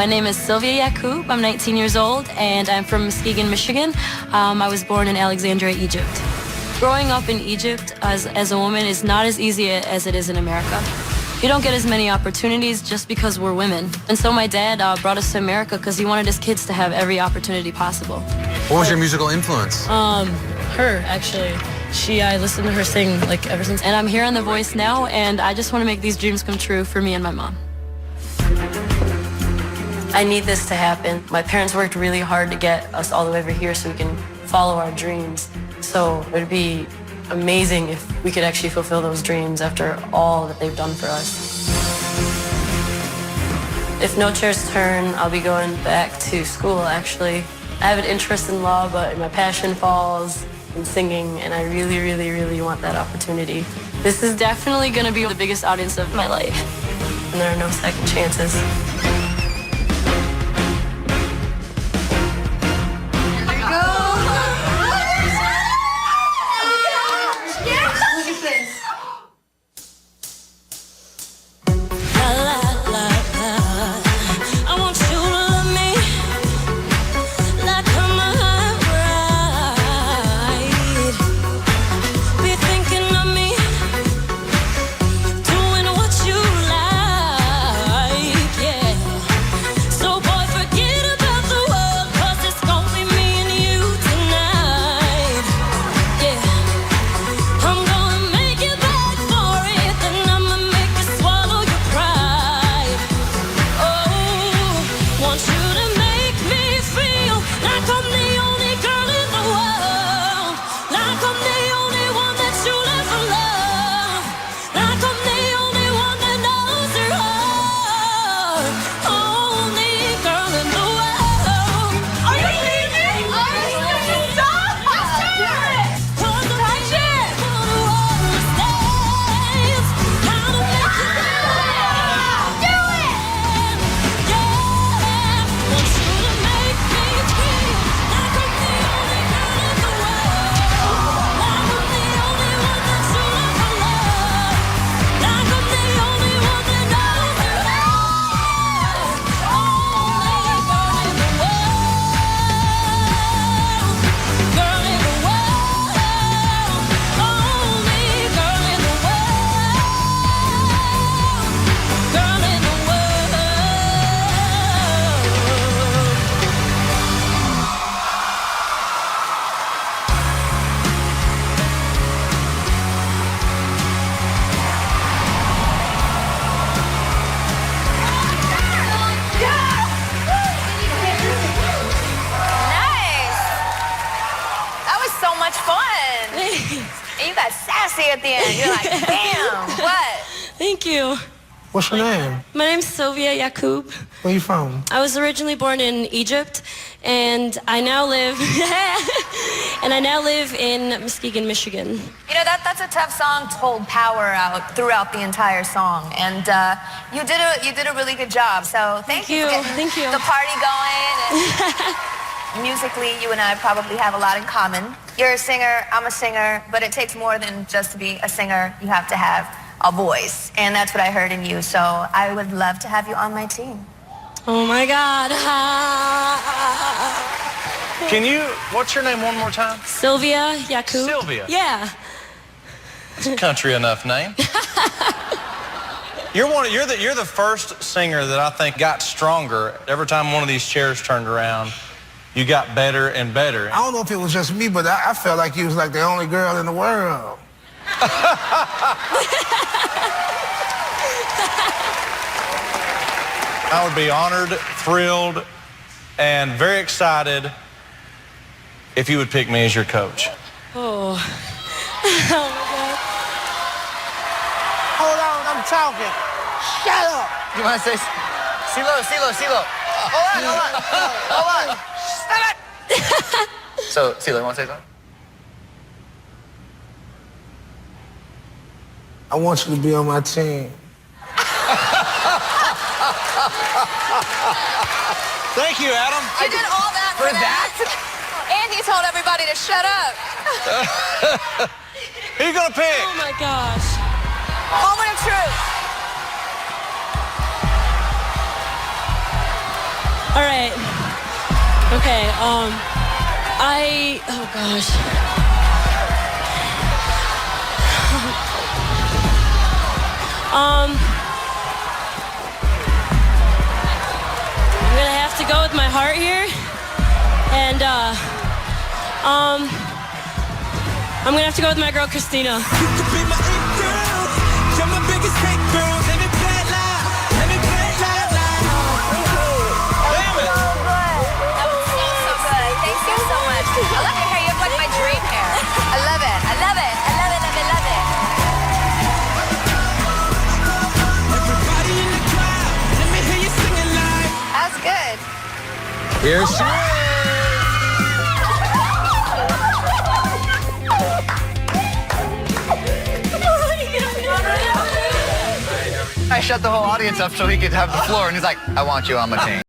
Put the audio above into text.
My name is Sylvia Yacoub. I'm 19 years old, and I'm from Muskegon, Michigan. I was born in Alexandria, Egypt. Growing up in Egypt as a woman is not as easy as it is in America. You don't get as many opportunities just because we're women. And so my dad brought us to America because he wanted his kids to have every opportunity possible. What was your musical influence? Her, actually. I listened to her sing like ever since. And I'm here on The Voice now, and I just want to make these dreams come true for me and my mom. I need this to happen. My parents worked really hard to get us all the way over here so we can follow our dreams. So it would be amazing if we could actually fulfill those dreams after all that they've done for us. If no chairs turn, I'll be going back to school, actually. I have an interest in law, but my passion falls in singing, and I really, really, really want that opportunity. This is definitely going to be the biggest audience of my life, and there are no second chances. At the end, you're like, damn, what? Thank you. What's your name? My name's Sylvia Yacoub. Where you from? I was originally born in Egypt, and I now live in Muskegon, Michigan. You know, that's a tough song to hold power out throughout the entire song, and you did a really good job. So thank you for getting the party going. And musically, you and I probably have a lot in common. You're a singer, I'm a singer, but it takes more than just to be a singer. You have to have a voice, and that's what I heard in you. So I would love to have you on my team. Oh my God. What's your name one more time? Sylvia Yacoub. Sylvia? Yeah. It's a country enough name. You're the first singer that I think got stronger every time one of these chairs turned around. You got better and better. I don't know if it was just me, but I felt like you was like the only girl in the world. I would be honored, thrilled, and very excited if you would pick me as your coach. Oh. Oh my God. Hold on, I'm talking. Shut up. You want to say, Silo. Hold on. Stop it. So, Silo, you want to say something? I want you to be on my team. Thank you, Adam. You did all that for that? And you told everybody to shut up. Who you gonna pick? Oh my gosh. Moment of truth. All right. Okay. Oh gosh. I'm gonna have to go with my heart here, and I'm gonna have to go with my girl Christina. You could be my it girl, you're my biggest hate girl. Let me play it loud, let me play it loud. Damn it! That was so good. Thank you so much. I love your hair. You have like my dream hair. I love it. I love it. I love it. Love it. Love it. Everybody in the crowd, let me hear you singing live. That's good. Here she is. I shut the whole audience up so he could have the floor, and he's like, I want you on my team.